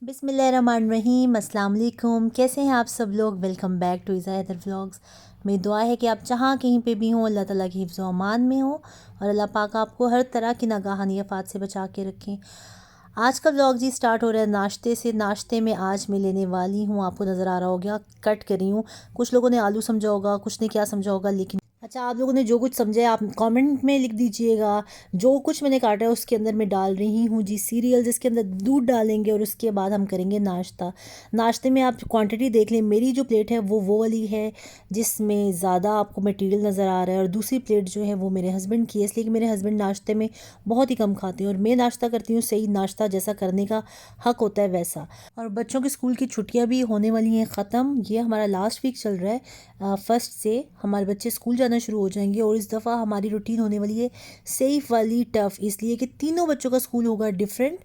बिस्मिल्लाहिर्रहमानिर्रहीम, अस्सलाम वालेकुम। कैसे हैं आप सब लोग? Welcome back to Iza Haider vlogs. मेरी दुआ है कि आप जहाँ कहीं पे भी हों अल्लाह ताला की हिफ्ज़ व अमान में हो और अल्लाह पाक आपको हर तरह की नागाहानी आफात से बचा के रखें। आज का व्लॉग जी स्टार्ट हो रहा है नाश्ते से। नाश्ते में आज मैं लेने वाली हूँ, आपको नज़र आ रहा होगा कट करी हूँ। कुछ लोगों ने आलू समझा होगा, कुछ ने क्या समझा होगा, लेकिन अच्छा, आप लोगों ने जो कुछ समझा है आप कमेंट में लिख दीजिएगा। जो कुछ मैंने काटा है उसके अंदर मैं डाल रही हूँ जी सीरियल, जिसके अंदर दूध डालेंगे और उसके बाद हम करेंगे नाश्ता। नाश्ते में आप क्वांटिटी देख लें, मेरी जो प्लेट है वो वाली है जिसमें ज़्यादा आपको मटेरियल नज़र आ रहा है, और दूसरी प्लेट जो है वो मेरे हस्बैंड की है, इसलिए कि मेरे हस्बैंड नाश्ते में बहुत ही कम खाते हैं और मैं नाश्ता करती हूँ सही नाश्ता जैसा करने का हक होता है वैसा। और बच्चों की स्कूल की छुट्टियाँ भी होने वाली हैं ख़त्म। ये हमारा लास्ट वीक चल रहा है। फर्स्ट से हमारे बच्चे स्कूल जाना शुरू हो जाएंगे और इस दफ़ा हमारी रूटीन होने वाली है सेफ़ वाली टफ़, इसलिए कि तीनों बच्चों का स्कूल होगा डिफरेंट।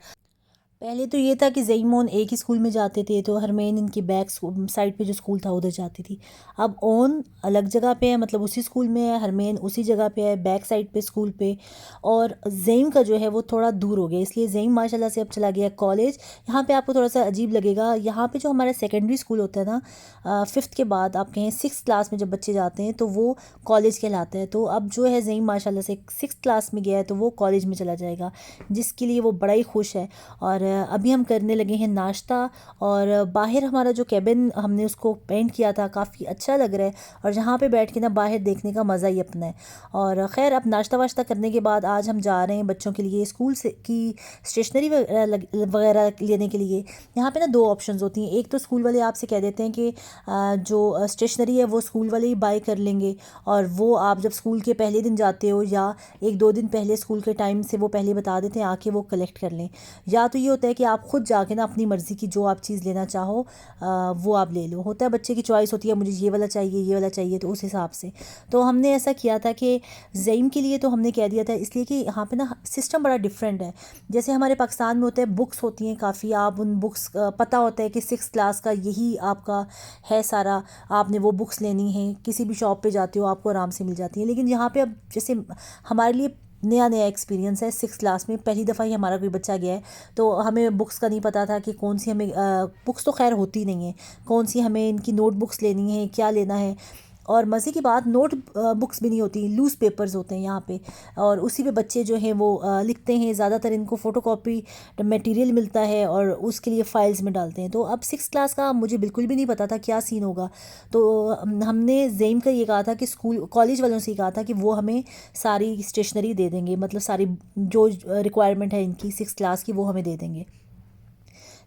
पहले तो ये था कि ज़ईमोन एक ही स्कूल में जाते थे, तो हरमैन इनकी बैक साइड पे जो स्कूल था उधर जाती थी। अब ओन अलग जगह पे है, मतलब उसी स्कूल में है, हरमैन उसी जगह पे है बैक साइड पे स्कूल पे। और ज़ईम का जो है वो थोड़ा दूर हो गया, इसलिए ज़ईम माशाल्लाह से अब चला गया कॉलेज। यहाँ पे आपको थोड़ा सा अजीब लगेगा, यहाँ पे जो हमारा सेकेंडरी स्कूल होता है ना, फिफ्थ के बाद आप कहें सिक्स क्लास में जब बच्चे जाते हैं तो वो कॉलेज कहलाता है। तो अब जो है ज़ईम माशाल्लाह से सिक्स क्लास में गया है तो वो कॉलेज में चला जाएगा, जिसके लिए वो बड़ा ही खुश है। और अभी हम करने लगे हैं नाश्ता। और बाहर हमारा जो कैबिन हमने उसको पेंट किया था काफ़ी अच्छा लग रहा है, और जहाँ पे बैठ के ना बाहर देखने का मज़ा ही अपना है। और ख़ैर अब नाश्ता वाश्ता करने के बाद आज हम जा रहे हैं बच्चों के लिए स्कूल से की स्टेशनरी वगैरह लेने के लिए। यहाँ पे ना दो ऑप्शंस होती हैं, एक तो स्कूल वाले आपसे कह देते हैं कि जो स्टेशनरी है वो स्कूल वाले ही बाय कर लेंगे, और वो आप जब स्कूल के पहले दिन जाते हो या एक दो दिन पहले स्कूल के टाइम से वो पहले बता देते हैं आके वो कलेक्ट कर लें। या तो ये होता है कि आप खुद जाके ना अपनी मर्ज़ी की जो आप चीज़ लेना चाहो वो आप ले लो। होता है बच्चे की चॉइस होती है, मुझे ये वाला चाहिए ये वाला चाहिए, तो उस हिसाब से तो हमने ऐसा किया था कि ज़ईम के लिए तो हमने कह दिया था, इसलिए कि यहाँ पे ना सिस्टम बड़ा डिफरेंट है। जैसे हमारे पाकिस्तान में होता है बुक्स होती हैं काफ़ी, आप उन बुक्स पता होता है कि सिक्स क्लास का यही आपका है सारा, आपने वो बुक्स लेनी है, किसी भी शॉप पे जाते हो आपको आराम से मिल जाती है। लेकिन यहाँ पे अब जैसे हमारे लिए नया नया एक्सपीरियंस है, सिक्स क्लास में पहली दफ़ा ही हमारा कोई बच्चा गया है, तो हमें बुक्स का नहीं पता था कि कौन सी हमें बुक्स तो खैर होती नहीं है, कौन सी हमें इनकी नोट बुक्स लेनी है, क्या लेना है। और मज़े की बात, नोट बुक्स भी नहीं होती, लूज़ पेपर्स होते हैं यहाँ पे, और उसी पे बच्चे जो हैं वो लिखते हैं। ज़्यादातर इनको फ़ोटोकॉपी मटेरियल मिलता है और उसके लिए फ़ाइल्स में डालते हैं। तो अब सिक्स क्लास का मुझे बिल्कुल भी नहीं पता था क्या सीन होगा। तो हमने ज़ेम का ये कहा था कि स्कूल कॉलेज वालों से ये कहा था कि वो हमें सारी स्टेशनरी दे देंगे, मतलब सारी जो रिक्वायरमेंट है इनकी सिक्स क्लास की वो हमें दे देंगे।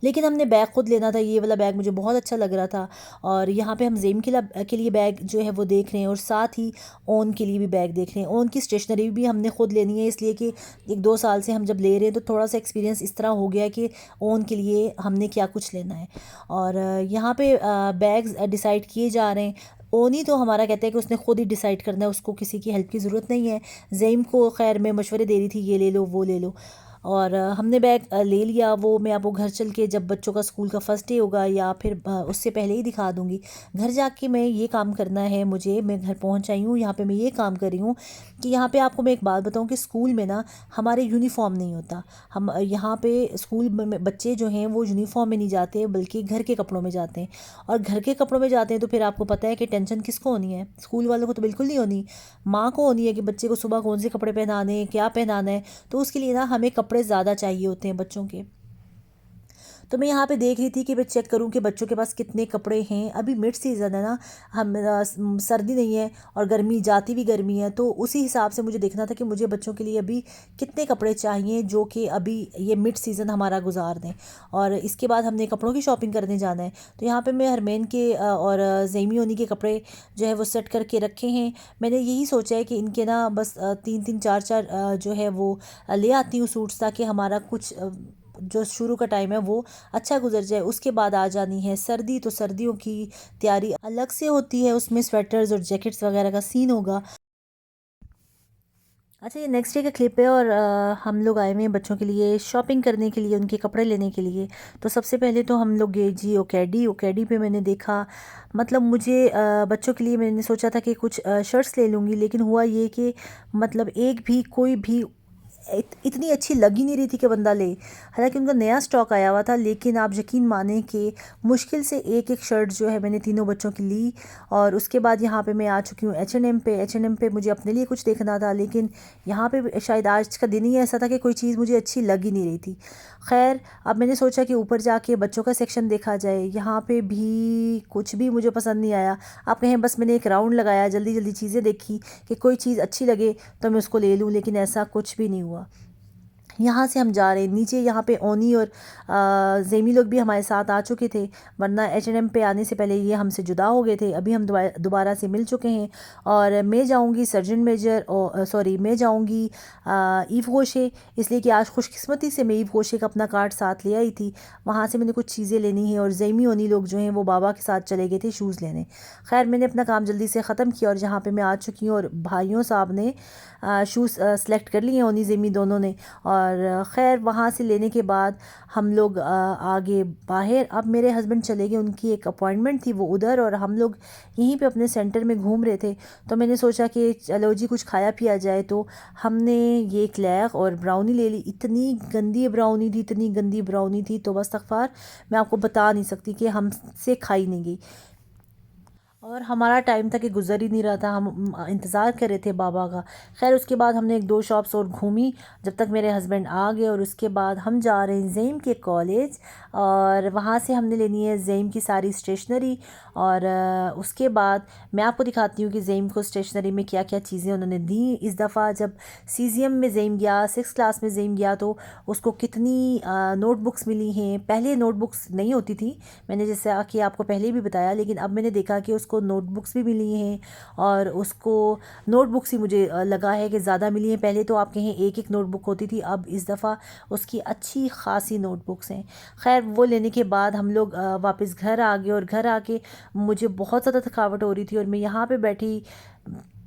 लेकिन हमने बैग खुद लेना था, ये वाला बैग मुझे बहुत अच्छा लग रहा था। और यहाँ पे हम ज़ेम के लिए बैग जो है वो देख रहे हैं, और साथ ही ओन के लिए भी बैग देख रहे हैं। ओन की स्टेशनरी भी हमने खुद लेनी है, इसलिए कि एक दो साल से हम जब ले रहे हैं तो थोड़ा सा एक्सपीरियंस इस तरह हो गया कि ओन के लिए हमने क्या कुछ लेना है। और यहाँ पे बैग्स डिसाइड किए जा रहे हैं। ओनी तो हमारा कहता है कि उसने खुद ही डिसाइड करना है, उसको किसी की हेल्प की ज़रूरत नहीं है। ज़ेम को खैर मैं मशवरे दे रही थी ये ले लो वो ले लो। और हमने बैग ले लिया। वो मैं आपको घर चल के जब बच्चों का स्कूल का फ़र्स्ट डे होगा या फिर उससे पहले ही दिखा दूँगी। घर जाके मैं ये काम करना है मुझे, मैं घर पहुँच आई हूँ, यहाँ पे मैं ये काम कर रही हूँ कि यहाँ पे आपको मैं एक बात बताऊँ कि स्कूल में ना हमारे यूनिफ़ॉर्म नहीं होता। हम यहाँ पे स्कूल में बच्चे जो हैं वो यूनिफ़ॉर्म में नहीं जाते बल्कि घर के कपड़ों में जाते हैं। और घर के कपड़ों में जाते हैं तो फिर आपको पता है कि टेंशन किसको होनी है? स्कूल वालों को तो बिल्कुल नहीं होनी। माँ को होनी है कि बच्चे को सुबह कौन से कपड़े पहनाने हैं, क्या पहनाना है। तो उसके लिए ना हमें कपड़े ज़्यादा चाहिए होते हैं बच्चों के। तो मैं यहाँ पे देख रही थी कि मैं चेक करूँ कि बच्चों के पास कितने कपड़े हैं। अभी मिड सीज़न है ना, हम सर्दी नहीं है और गर्मी जाती भी गर्मी है, तो उसी हिसाब से मुझे देखना था कि मुझे बच्चों के लिए अभी कितने कपड़े चाहिए जो कि अभी ये मिड सीज़न हमारा गुजार दें। और इसके बाद हमने कपड़ों की शॉपिंग करने जाना है। तो यहाँ पे मैं हरमैन के और ज़ैमी होनी के कपड़े जो है वो सेट करके रखे हैं। मैंने यही सोचा है कि इनके ना बस तीन तीन चार चार जो है वो ले आती हूँ सूट्स, ताकि हमारा कुछ जो शुरू का टाइम है वो अच्छा गुजर जाए। उसके बाद आ जानी है सर्दी, तो सर्दियों की तैयारी अलग से होती है, उसमें स्वेटर्स और जैकेट्स वगैरह का सीन होगा। अच्छा, ये नेक्स्ट डे का क्लिप है, और हम लोग आए हुए हैं बच्चों के लिए शॉपिंग करने के लिए, उनके कपड़े लेने के लिए। तो सबसे पहले तो हम लोग गए जी ओकेडी। ओकेडी पे मैंने देखा, मतलब मुझे बच्चों के लिए मैंने सोचा था कि कुछ शर्ट्स ले लूँगी, लेकिन हुआ ये कि मतलब एक भी कोई भी इतनी अच्छी लग ही नहीं रही थी कि बंदा ले। हालांकि उनका नया स्टॉक आया हुआ था, लेकिन आप यकीन माने कि मुश्किल से एक एक शर्ट जो है मैंने तीनों बच्चों की ली। और उसके बाद यहाँ पे मैं आ चुकी हूँ H&M पे। H&M पे मुझे अपने लिए कुछ देखना था, लेकिन यहाँ पे शायद आज का दिन ही ऐसा था कि कोई चीज़ मुझे अच्छी लग ही नहीं रही थी। खैर, अब मैंने सोचा कि ऊपर जाके बच्चों का सेक्शन देखा जाए। यहाँ पे भी कुछ भी मुझे पसंद नहीं आया। आप कहें बस मैंने एक राउंड लगाया, जल्दी जल्दी चीज़ें देखी कि कोई चीज़ अच्छी लगे तो मैं उसको ले लूँ, लेकिन ऐसा कुछ भी नहीं हुआ। यहाँ से हम जा रहे हैं नीचे। यहाँ पे ओनी और जेमी लोग भी हमारे साथ आ चुके थे, वरना H&M पे आने से पहले ये हमसे जुदा हो गए थे। अभी हम दोबारा से मिल चुके हैं। और मैं जाऊँगी सर्जन मेजर, और सॉरी, मैं जाऊँगी ईव होशे, इसलिए कि आज खुशकिस्मती से मैं ईव होशे का अपना कार्ड साथ ले आई थी। वहाँ से मैंने कुछ चीज़ें लेनी है, और जेमी ओनी लोग जो हैं वो बाबा के साथ चले गए थे शूज़ लेने। खैर, मैंने अपना काम जल्दी से ख़त्म किया और जहाँ पर मैं आ चुकी हूँ, और भाइयों साहब ने शूज़ सेलेक्ट कर लिए, ओनी जेमी दोनों ने। और ख़ैर, वहाँ से लेने के बाद हम लोग आगे बाहर। अब मेरे हस्बैंड चले गए, उनकी एक अपॉइंटमेंट थी वो उधर, और हम लोग यहीं पे अपने सेंटर में घूम रहे थे। तो मैंने सोचा कि चलो जी कुछ खाया पिया जाए। तो हमने ये क्लैक और ब्राउनी ले ली। इतनी गंदी ब्राउनी थी, इतनी गंदी ब्राउनी थी, तो बस तकफ़ार मैं आपको बता नहीं सकती कि हमसे खाई नहीं गई। और हमारा टाइम था कि गुजर ही नहीं रहा था, हम इंतज़ार कर रहे थे बाबा का। खैर, उसके बाद हमने एक दो शॉप्स और घूमी जब तक मेरे हस्बैंड आ गए, और उसके बाद हम जा रहे हैं ज़ेम के कॉलेज। और वहाँ से हमने लेनी है ज़ेम की सारी स्टेशनरी। और उसके बाद मैं आपको दिखाती हूँ कि ज़ेम को स्टेशनरी में क्या क्या चीज़ें उन्होंने दी। इस दफ़ा जब CZM में ज़ेम गया, 6th क्लास में ज़ेम गया, तो उसको कितनी नोटबुक्स मिली हैं। पहले नोटबुक्स नहीं होती थी, मैंने जैसा कि आपको पहले भी बताया, लेकिन अब मैंने देखा कि उसको नोटबुक्स भी मिली हैं। और उसको नोटबुक्स ही मुझे लगा है कि ज़्यादा मिली हैं। पहले तो आप कहें एक एक नोटबुक होती थी, अब इस दफ़ा उसकी अच्छी खासी नोटबुक्स हैं। खैर, वो लेने के बाद हम लोग वापस घर आ गए, और घर आके मुझे बहुत ज़्यादा थकावट हो रही थी, और मैं यहाँ पे बैठी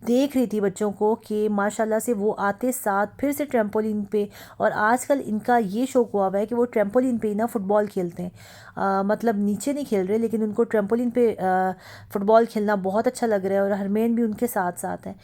देख रही थी बच्चों को कि माशाल्लाह से वो आते साथ फिर से ट्रैम्पोलिन पे। और आजकल इनका ये शौक हुआ हुआ है कि वो ट्रैम्पोलिन पे ही ना फ़ुटबॉल खेलते हैं। मतलब नीचे नहीं खेल रहे, लेकिन उनको ट्रैम्पोलिन पे फ़ुटबॉल खेलना बहुत अच्छा लग रहा है, और हरमेन भी उनके साथ साथ है।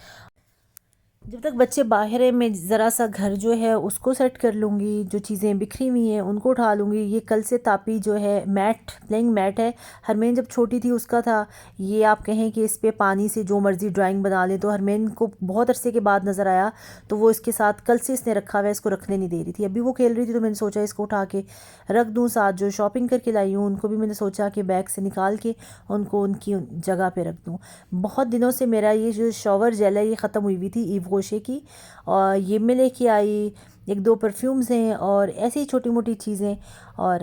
जब तक बच्चे बाहर हैं, मैं ज़रा सा घर जो है उसको सेट कर लूँगी। जो चीज़ें बिखरी हुई हैं उनको उठा लूँगी। ये कल से तापी जो है मैट, प्लेइंग मैट है। हरमेन जब छोटी थी उसका था। ये आप कहें कि इस पे पानी से जो मर्ज़ी ड्राइंग बना ले, तो हरमेन को बहुत अरसे के बाद नज़र आया, तो वो इसके साथ कल से इसने रखा हुआ है, इसको रखने नहीं दे रही थी। अभी वो खेल रही थी, तो मैंने सोचा इसको उठा के रख दूँ। साथ जो शॉपिंग करके लाई हूँ उनको भी मैंने सोचा कि बैग से निकाल के उनको उनकी जगह पे रख दूँ। बहुत दिनों से मेरा ये जो शॉवर जेल है ये ख़त्म हुई हुई थी ईव गोशे की, और ये मैं लेके आई। एक दो परफ्यूम्स हैं और ऐसी छोटी मोटी चीज़ें। और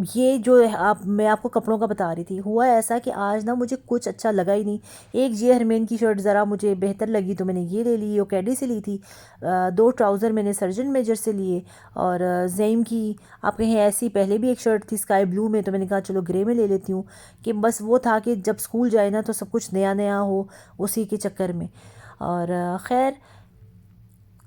ये जो है मैं आपको कपड़ों का बता रही थी। हुआ ऐसा कि आज ना मुझे कुछ अच्छा लगा ही नहीं। एक जे हरमेन की शर्ट ज़रा मुझे बेहतर लगी, तो मैंने ये ले ली, ओकेडी से ली थी। दो ट्राउज़र मैंने सर्जन मेजर से लिए। और ज़ेम की आप कहें ऐसी पहले भी एक शर्ट थी स्काई ब्लू में, तो मैंने कहा चलो ग्रे में ले लेती हूँ। कि बस वो था कि जब स्कूल जाए ना तो सब कुछ नया नया हो, उसी के चक्कर में। और खैर,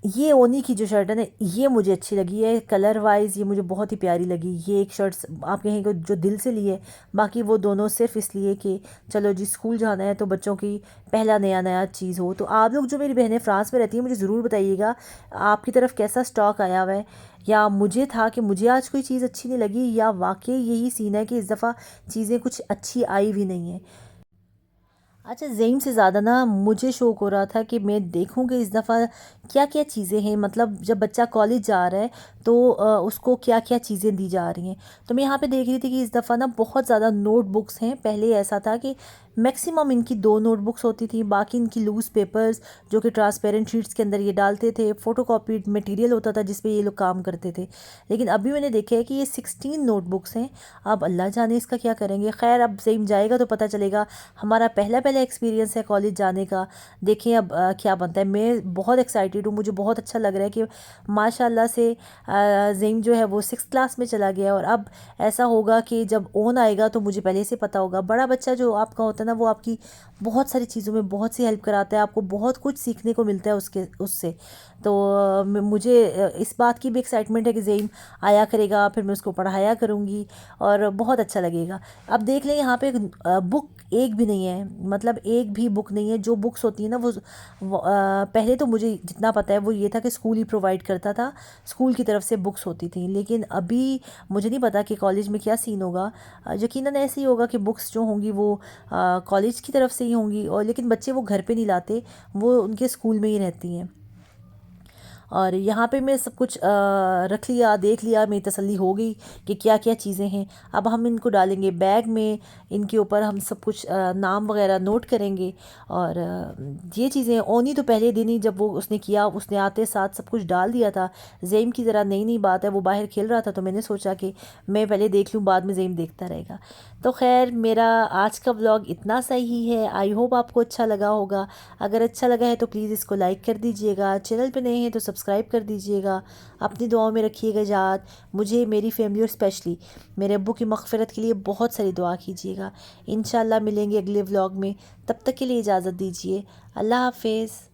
ये ओनी की जो शर्ट है ना, ये मुझे अच्छी लगी है कलर वाइज, ये मुझे बहुत ही प्यारी लगी। ये एक शर्ट आप कहेंगे जो दिल से ली है। बाकी वो दोनों सिर्फ इसलिए कि चलो जी स्कूल जाना है तो बच्चों की पहला नया नया चीज़ हो। तो आप लोग जो मेरी बहनें फ्रांस में रहती हैं, मुझे ज़रूर बताइएगा आपकी तरफ कैसा स्टॉक आया हुआ है। या मुझे था कि मुझे आज कोई चीज़ अच्छी नहीं लगी, या वाकई यही सीन है कि इस दफ़ा चीज़ें कुछ अच्छी आई भी नहीं है। अच्छा, ज़ेम से ज़्यादा ना मुझे शौक हो रहा था कि मैं देखूँ कि इस दफ़ा क्या क्या चीज़ें हैं। मतलब जब बच्चा कॉलेज जा रहा है तो उसको क्या क्या चीज़ें दी जा रही हैं। तो मैं यहाँ पे देख रही थी कि इस दफ़ा ना बहुत ज़्यादा नोटबुक्स हैं। पहले ऐसा था कि मैक्सिमम इनकी दो नोटबुक्स होती थी, बाकी इनकी लूज़ पेपर्स जो कि ट्रांसपेरेंट शीट्स के अंदर ये डालते थे। फ़ोटोकॉपीड मटेरियल होता था जिस पे ये लोग काम करते थे। लेकिन अभी मैंने देखा है कि ये 16 नोटबुक्स हैं। अब अल्लाह जाने इसका क्या करेंगे। खैर, अब ज़ेम जाएगा तो पता चलेगा। हमारा पहला पहला एक्सपीरियंस है कॉलेज जाने का। देखें अब क्या बनता है। मैं बहुत एक्साइटेड हूँ, मुझे बहुत अच्छा लग रहा है कि माशाल्लाह से ज़ेम जो है वो 6th क्लास में चला गया। और अब ऐसा होगा कि जब ओन आएगा तो मुझे पहले से पता होगा। बड़ा बच्चा जो आपका होता है ना, वो आपकी बहुत सारी चीज़ों में बहुत सी हेल्प कराता है, आपको बहुत कुछ सीखने को मिलता है उससे। तो मुझे इस बात की भी एक्साइटमेंट है कि ज़ेम आया करेगा, फिर मैं उसको पढ़ाया करूँगी और बहुत अच्छा लगेगा। अब देख लें यहाँ पे बुक एक भी नहीं है, मतलब एक भी बुक नहीं है। जो बुक्स होती है ना वो पहले तो मुझे जितनी जितना पता है वो ये था कि स्कूल ही प्रोवाइड करता था, स्कूल की तरफ से बुक्स होती थी। लेकिन अभी मुझे नहीं पता कि कॉलेज में क्या सीन होगा। यकीनन ऐसे ही होगा कि बुक्स जो होंगी वो कॉलेज की तरफ से ही होंगी, और लेकिन बच्चे वो घर पे नहीं लाते, वो उनके स्कूल में ही रहती हैं। और यहाँ पे मैं सब कुछ रख लिया, देख लिया, मेरी तसल्ली हो गई कि क्या क्या चीज़ें हैं। अब हम इनको डालेंगे बैग में, इनके ऊपर हम सब कुछ नाम वगैरह नोट करेंगे। और ये चीज़ें ओनी तो पहले दिन ही जब वो उसने किया, उसने आते साथ सब कुछ डाल दिया था। ज़ेम की ज़रा नई नई बात है, वो बाहर खेल रहा था तो मैंने सोचा कि मैं पहले देख लूँ, बाद में ज़ेम देखता रहेगा। तो खैर मेरा आज का व्लॉग इतना सही है। आई होप आपको अच्छा लगा होगा। अगर अच्छा लगा है तो प्लीज़ इसको लाइक कर दीजिएगा, चैनल पे नए हैं तो सब्सक्राइब कर दीजिएगा। अपनी दुआओं में रखिएगा याद। मुझे, मेरी फैमिली और स्पेशली मेरे अब्बू की मग़फ़िरत के लिए बहुत सारी दुआ कीजिएगा। इंशाल्लाह मिलेंगे अगले व्लॉग में। तब तक के लिए इजाज़त दीजिए। अल्लाह हाफ़िज़।